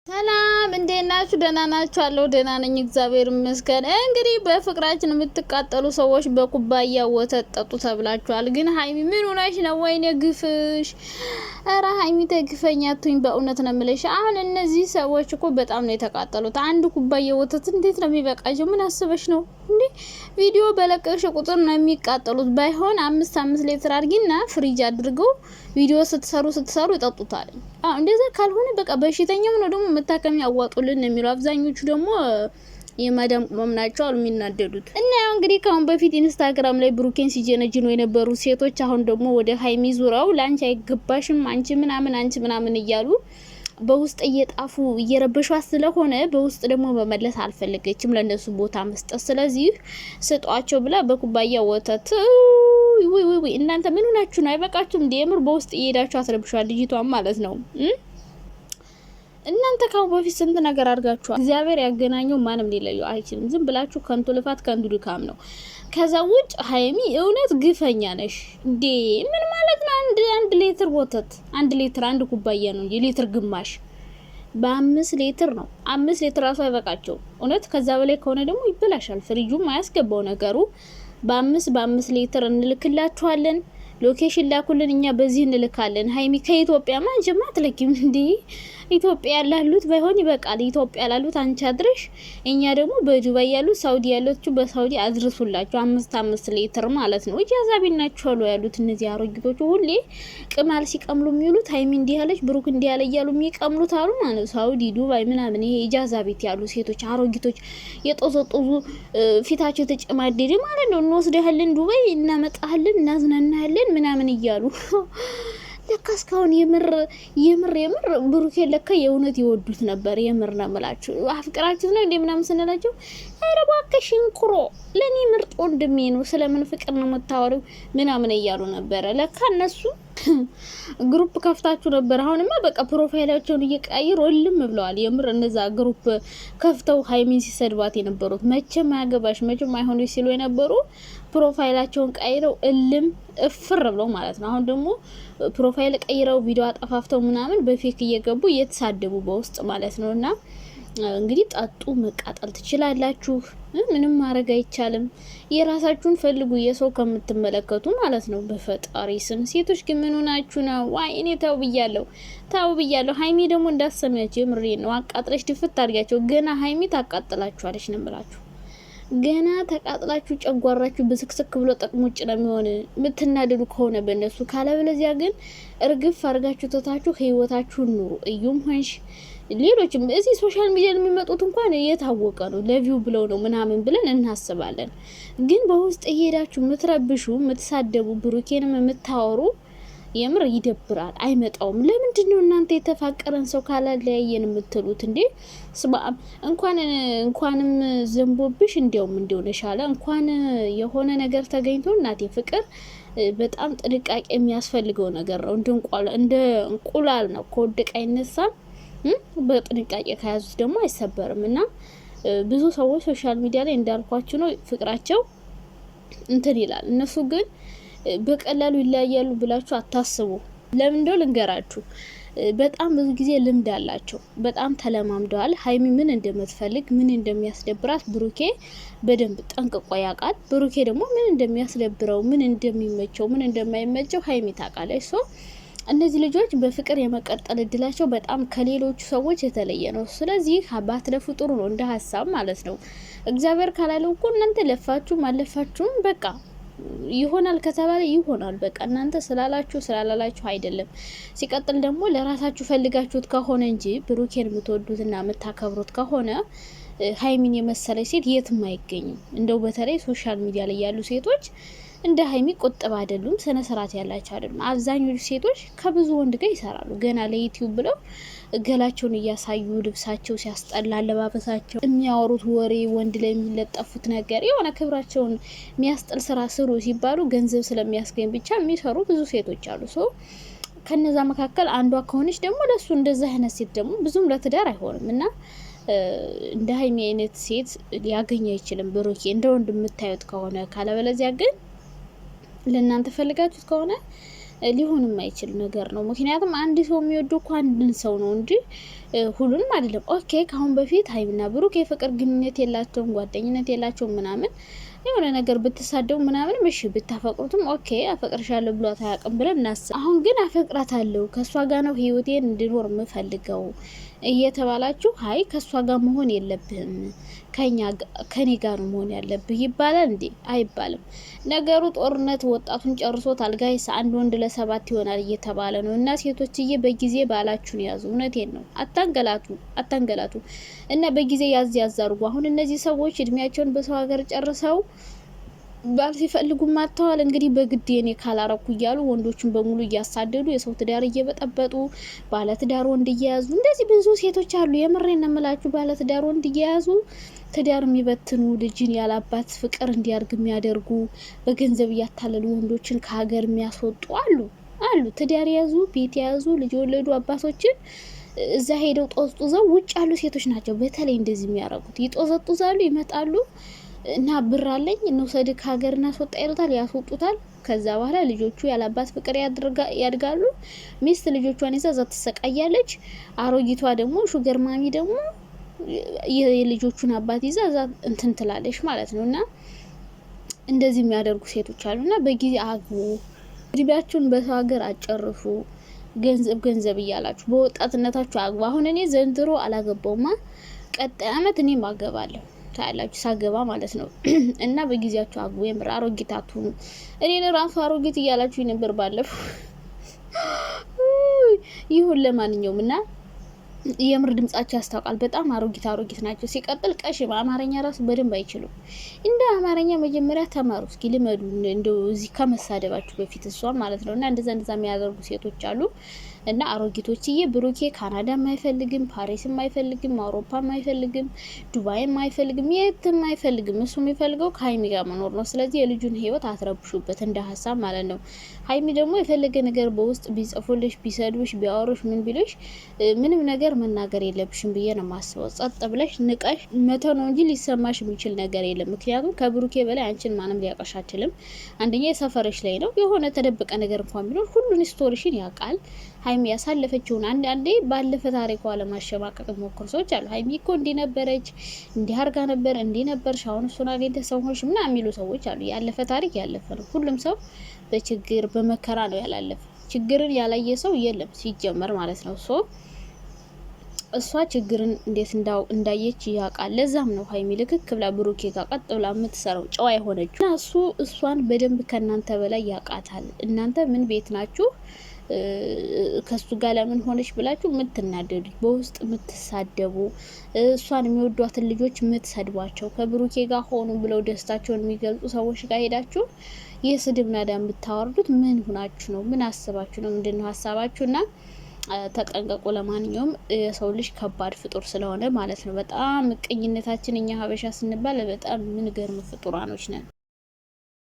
ሰላም እንዴት ናችሁ? ደህና ናችሁ? አለው ደህና ነኝ እግዚአብሔር ይመስገን። እንግዲህ በፍቅራችን የምትቃጠሉ ሰዎች በኩባያ ወተት ጠጡ ተብላችኋል። ግን ሀይሚ ምን ሆነሽ ነው? ወይኔ ግፍሽ! ኧረ ሀይሚ ተግፈኛ አትሁኝ። በእውነት ነው የምልሽ። አሁን እነዚህ ሰዎች እኮ በጣም ነው የተቃጠሉት። አንድ ኩባያ ወተት እንዴት ነው የሚበቃቸው? ምን አስበሽ ነው እንዴ? ቪዲዮ በለቀቅሽ ቁጥር ነው የሚቃጠሉት። ባይሆን አምስት ሊትር አድርጊና ፍሪጅ አድርገው ቪዲዮ ስትሰሩ ይጠጡታል። እንደዛ ካልሆነ በቃ በሽተኛም ነው ደግሞ መታከሚያ አዋጡልን የሚለው። አብዛኞቹ ደግሞ የማዳም ቅመም ናቸው አሉ የሚናደዱት። እና ያው እንግዲህ ካሁን በፊት ኢንስታግራም ላይ ብሩኬን ሲጀነጅኑ የነበሩ ሴቶች አሁን ደግሞ ወደ ሀይሚ ዙራው ላንቺ አይገባሽም አንቺ ምናምን እያሉ በውስጥ እየጣፉ እየረበሿት ስለሆነ በውስጥ ደግሞ መመለስ አልፈለገችም ለነሱ ቦታ መስጠት። ስለዚህ ስጧቸው ብላ በኩባያ ወተት ወይ እናንተ ምን ሆናችሁ ነው? አይበቃችሁም እንዴ? የምር በውስጥ እየሄዳችሁ አስረብሻል ልጅቷን ማለት ነው። እናንተ ካሁን በፊት ስንት ነገር አድርጋችኋል። እግዚአብሔር ያገናኘው ማንም ሊለየው አይችልም። ዝም ብላችሁ ከንቱ ልፋት ከንቱ ድካም ነው። ከዛ ውጭ ሀይሚ እውነት ግፈኛ ነሽ እንዴ! ምን ማለት ነው? አንድ ሊትር ወተት አንድ ኩባያ ነው እንጂ ሊትር ግማሽ በ5 ሊትር ነው። 5 ሊትር ራሱ አይበቃቸው እውነት። ከዛ በላይ ከሆነ ደግሞ ይበላሻል። ፍሪጁም አያስገባው ነገሩ። በ5 ሊትር እንልክላችኋለን። ሎኬሽን ላኩልን፣ እኛ በዚህ እንልካለን። ሀይሚ ከኢትዮጵያ ማንጀማ አትለኪም እንዴ? ኢትዮጵያ ያላሉት ባይሆን ይበቃል። ኢትዮጵያ ያላሉት አንቺ አድርሽ፣ እኛ ደግሞ በዱባይ ያሉት ሳውዲ ያሉት በሳውዲ አድርሱላችሁ። 5 ሊትር ማለት ነው። እጃዛቢናችሁ አሉ ያሉት እነዚህ አሮጊቶቹ ሁሌ ቅማል ሲቀምሉ የሚውሉት ሀይሚ እንዲህ ያለች ብሩክ እንዲህ ያለ እያሉ የሚቀምሉት አሉ ማለት ነው። ሳውዲ ዱባይ ምናምን ይሄ ኢጃዛቤት ያሉ ሴቶች አሮጊቶች የጦዘጦዙ ፊታቸው የተጨማደደ ማለት ነው። እንወስደህልን ዱባይ እናመጣህልን እናዝናናህልን ምናምን እያሉ ለካ እስካሁን የምር ብሩኬ ለካ የእውነት ይወዱት ነበር። የምር ነው የምላችሁ። አፍቅራችሁ ነው እንዴ ምናምን ስንላቸው ኧረ እባክሽ እንኩሮ ለኔ ምርጥ ወንድሜ ነው ስለምን ፍቅር ነው የምታወሪው ምናምን እያሉ ነበረ። ለካ እነሱ ግሩፕ ከፍታችሁ ነበር። አሁንማ በቃ ፕሮፋይላቸውን እየቀያየሩ እልም ብለዋል። የምር እነዛ ግሩፕ ከፍተው ሀይሚን ሲሰድባት የነበሩት መቼም አያገባሽ መቼም አይሆንሽ ሲሉ የነበሩ ፕሮፋይላቸውን ቀይረው እልም እፍር ብለው ማለት ነው። አሁን ደግሞ ፕሮፋይል ቀይረው ቪዲዮ አጠፋፍተው ምናምን በፌክ እየገቡ እየተሳደቡ በውስጥ ማለት ነው። እና እንግዲህ ጠጡ፣ መቃጠል ትችላላችሁ። ምንም ማድረግ አይቻልም። የራሳችሁን ፈልጉ የሰው ከምትመለከቱ ማለት ነው። በፈጣሪ ስም ሴቶች ግን ምን ሆናችሁ ነው? ዋይ እኔ ተው ብያለሁ። ሀይሚ ደግሞ እንዳሰሚያቸው የምሬ ነው። አቃጥለሽ ድፍት አድርጋቸው። ገና ሀይሚ ታቃጥላችኋለች ነው የምላችሁ። ገና ተቃጥላችሁ ጨጓራችሁ ብስክስክ ብሎ ጥቅም ውጭ ነው የሚሆን የምትናደዱ ከሆነ በእነሱ። ካለበለዚያ ግን እርግፍ አድርጋችሁ ተታችሁ ህይወታችሁን ኑሩ። እዩም ሆንሽ ሌሎችም እዚህ ሶሻል ሚዲያ የሚመጡት እንኳን የታወቀ ነው። ለቪው ብለው ነው ምናምን ብለን እናስባለን። ግን በውስጥ እየሄዳችሁ የምትረብሹ የምትሳደቡ ብሩኬንም የምታወሩ የምር ይደብራል። አይመጣውም። ለምንድን ነው እናንተ የተፋቀረን ሰው ካላለያየን የምትሉት እንዴ? እንኳንም ዘንቦብሽ እንዲያው ነሻለ እንኳን የሆነ ነገር ተገኝቶ እናቴ ፍቅር በጣም ጥንቃቄ የሚያስፈልገው ነገር ነው። እንደ እንቁላል ነው፣ ከወደቀ አይነሳም። በጥንቃቄ ከያዙት ደግሞ አይሰበርም። እና ብዙ ሰዎች ሶሻል ሚዲያ ላይ እንዳልኳችሁ ነው ፍቅራቸው እንትን ይላል። እነሱ ግን በቀላሉ ይለያያሉ ብላችሁ አታስቡ። ለምን እንደው ልንገራችሁ። በጣም ብዙ ጊዜ ልምድ አላቸው። በጣም ተለማምደዋል። ሀይሚ ምን እንደምትፈልግ ምን እንደሚያስደብራት ብሩኬ በደንብ ጠንቅቆ ያውቃል። ብሩኬ ደግሞ ምን እንደሚያስደብረው ምን እንደሚመቸው ምን እንደማይመቸው ሀይሚ ታውቃለች። ሶ እነዚህ ልጆች በፍቅር የመቀጠል እድላቸው በጣም ከሌሎቹ ሰዎች የተለየ ነው። ስለዚህ ባትለፉ ጥሩ ነው፣ እንደ ሀሳብ ማለት ነው። እግዚአብሔር ካላለው እኮ እናንተ ለፋችሁም አለፋችሁም በቃ ይሆናል ከተባለ ይሆናል። በቃ እናንተ ስላላላችሁ አይደለም። ሲቀጥል ደግሞ ለራሳችሁ ፈልጋችሁት ከሆነ እንጂ ብሩኬን የምትወዱትና የምታከብሩት ከሆነ ሀይሚን የመሰለች ሴት የትም አይገኝም። እንደው በተለይ ሶሻል ሚዲያ ላይ ያሉ ሴቶች እንደ ሀይሚ ቁጥብ አይደሉም፣ ስነ ስርዓት ያላቸው አይደሉም። አብዛኞቹ ሴቶች ከብዙ ወንድ ጋር ይሰራሉ። ገና ለዩቲዩብ ብለው ገላቸውን እያሳዩ ልብሳቸው ሲያስጠላ አለባበሳቸው፣ የሚያወሩት ወሬ፣ ወንድ ላይ የሚለጠፉት ነገር የሆነ ክብራቸውን የሚያስጠል ስራ ስሩ ሲባሉ ገንዘብ ስለሚያስገኝ ብቻ የሚሰሩ ብዙ ሴቶች አሉ። ከነዛ መካከል አንዷ ከሆነች ደግሞ ለሱ እንደዛ አይነት ሴት ደግሞ ብዙም ለትዳር አይሆንም። እና እንደ ሀይሚ አይነት ሴት ሊያገኝ አይችልም ብሩኬ እንደ ወንድ የምታዩት ከሆነ። ካለበለዚያ ግን ለእናንተ ፈልጋችሁት ከሆነ ሊሆን የማይችል ነገር ነው። ምክንያቱም አንድ ሰው የሚወደው እኮ አንድን ሰው ነው እንጂ ሁሉንም አይደለም። ኦኬ ከአሁን በፊት ሀይሚና ብሩክ የፍቅር ግንኙነት የላቸውም፣ ጓደኝነት የላቸውም ምናምን የሆነ ነገር ብትሳደቡ ምናምን እሺ ብታፈቅሩትም ኦኬ አፈቅርሻለሁ ብሏት አያውቅም ብለን እናስብ። አሁን ግን አፈቅራታለሁ ከሷ ጋር ነው ህይወቴን እንድኖር የምፈልገው እየተባላችሁ ሀይ ከሷ ጋር መሆን የለብህም ከኔ ጋር መሆን ያለብህ ይባላል እንዴ? አይባልም። ነገሩ ጦርነት ወጣቱን ጨርሶታል ጋይስ። አንድ ወንድ ለ7 ይሆናል እየተባለ ነው። እና ሴቶችዬ በጊዜ ባላችሁን ያዙ። እውነቴን ነው። አታንገላቱ እና በጊዜ ያዝ ያዛርጉ። አሁን እነዚህ ሰዎች እድሜያቸውን በሰው ሀገር ጨርሰው ባል ሲፈልጉ ማጥተዋል። እንግዲህ በግድ የኔ ካላረኩ እያሉ ወንዶችን በሙሉ እያሳደዱ የሰው ትዳር እየበጠበጡ ባለ ትዳር ወንድ እየያዙ እንደዚህ ብዙ ሴቶች አሉ። የምሬን ነው የምላችሁ። ባለ ትዳር ወንድ እየያዙ ትዳር የሚበትኑ ልጅን ያላባት ፍቅር እንዲያርግ የሚያደርጉ በገንዘብ እያታለሉ ወንዶችን ከሀገር የሚያስወጡ አሉ። ትዳር የያዙ ቤት የያዙ ልጅ የወለዱ አባቶችን እዛ ሄደው ጦዝጡዘው ውጭ ያሉ ሴቶች ናቸው በተለይ እንደዚህ የሚያረጉት። ይጦዘጡዛሉ፣ ይመጣሉ እና ብር አለኝ እንውሰድ ከሀገር እናስወጣ ይሉታል፣ ያስወጡታል። ከዛ በኋላ ልጆቹ ያላባት ፍቅር ያድጋሉ። ሚስት ልጆቿን ይዛ እዛ ትሰቃያለች። አሮጊቷ ደግሞ ሹገር ማሚ ደግሞ የልጆቹን አባት ይዛ እዛ እንትን ትላለች ማለት ነው። እና እንደዚህ የሚያደርጉ ሴቶች አሉና በጊዜ አግቡ። እድሜያችሁን በሰው ሀገር አጨርሱ። ገንዘብ እያላችሁ በወጣትነታችሁ አግቡ። አሁን እኔ ዘንድሮ አላገባውማ፣ ቀጣይ አመት እኔም አገባለሁ ታያላችሁ ሳገባ ማለት ነው። እና በጊዜያችሁ አግቡ። የምር አሮጊት አትሁኑ። እኔን ራሱ አሮጊት እያላችሁ ነበር ባለፈው። ይሁን ለማንኛውም እና የምር ድምጻቸው ያስታውቃል። በጣም አሮጊት ናቸው። ሲቀጥል ቀሽም አማርኛ ራሱ በደንብ አይችሉም። እንደ አማርኛ መጀመሪያ ተማሩ እስኪ ልመዱ፣ እንደው እዚህ ከመሳደባችሁ በፊት እሷ ማለት ነው። እና እንደዛ የሚያደርጉ ሴቶች አሉ። እና አሮጊቶችዬ ብሩኬ ካናዳም አይፈልግም፣ ፓሪስም አይፈልግም፣ አውሮፓም አይፈልግም፣ ዱባይም አይፈልግም፣ የትም አይፈልግም። እሱ የሚፈልገው ከሀይሚ ጋር መኖር ነው። ስለዚህ የልጁን ህይወት አትረብሹበት እንደ ሀሳብ ማለት ነው። ሀይሚ ደግሞ የፈለገ ነገር በውስጥ ቢጽፉልሽ፣ ቢሰድብሽ፣ ቢያወሩሽ፣ ምን ቢልሽ ምንም ነገር መናገር የለብሽም ብዬ ነው ማስበው። ጸጥ ብለሽ ንቀሽ መተው ነው እንጂ ሊሰማሽ የሚችል ነገር የለም። ምክንያቱም ከብሩኬ በላይ አንቺን ማንም ሊያውቅሽ አይችልም። አንደኛ የሰፈረሽ ላይ ነው። የሆነ ተደበቀ ነገር እንኳን ቢኖር ሁሉን ስቶሪሽን ያውቃል። ሀይሚ ያሳለፈችውን አንዳንዴ ባለፈ ታሪኳ ለማሸማቀቅ ሞክሩ ሰዎች አሉ። ሀይሚ እኮ እንዲህ ነበረች፣ እንዲህ አርጋ ነበር፣ እንዲህ ነበርሽ፣ አሁን እሱን አገኝተ ሰው ሆንሽ ምናምን የሚሉ ሰዎች አሉ። ያለፈ ታሪክ ያለፈ ነው። ሁሉም ሰው በችግር በመከራ ነው ያላለፈ። ችግርን ያላየ ሰው የለም ሲጀመር ማለት ነው። እሷ ችግርን እንዴት እንዳየች ያውቃል። ለዛም ነው ሀይሚ ልክክ ብላ ብሩኬ ጋር ቀጥ ብላ የምትሰራው ጨዋ የሆነችው። እና እሱ እሷን በደንብ ከእናንተ በላይ ያውቃታል። እናንተ ምን ቤት ናችሁ? ከሱ ጋር ለምን ሆነች ብላችሁ የምትናደዱ፣ በውስጥ የምትሳደቡ፣ እሷን የሚወዷትን ልጆች የምትሰድቧቸው፣ ከብሩኬ ጋር ሆኑ ብለው ደስታቸውን የሚገልጹ ሰዎች ጋር ሄዳችሁ የስድብ ናዳ የምታወርዱት ምን ሆናችሁ ነው? ምን አስባችሁ ነው? ምንድነው ሀሳባችሁና ተጠንቀቁ። ለማንኛውም የሰው ልጅ ከባድ ፍጡር ስለሆነ ማለት ነው። በጣም ምቀኝነታችን እኛ ሀበሻ ስንባል በጣም ምን ገርም ፍጡራኖች ነን።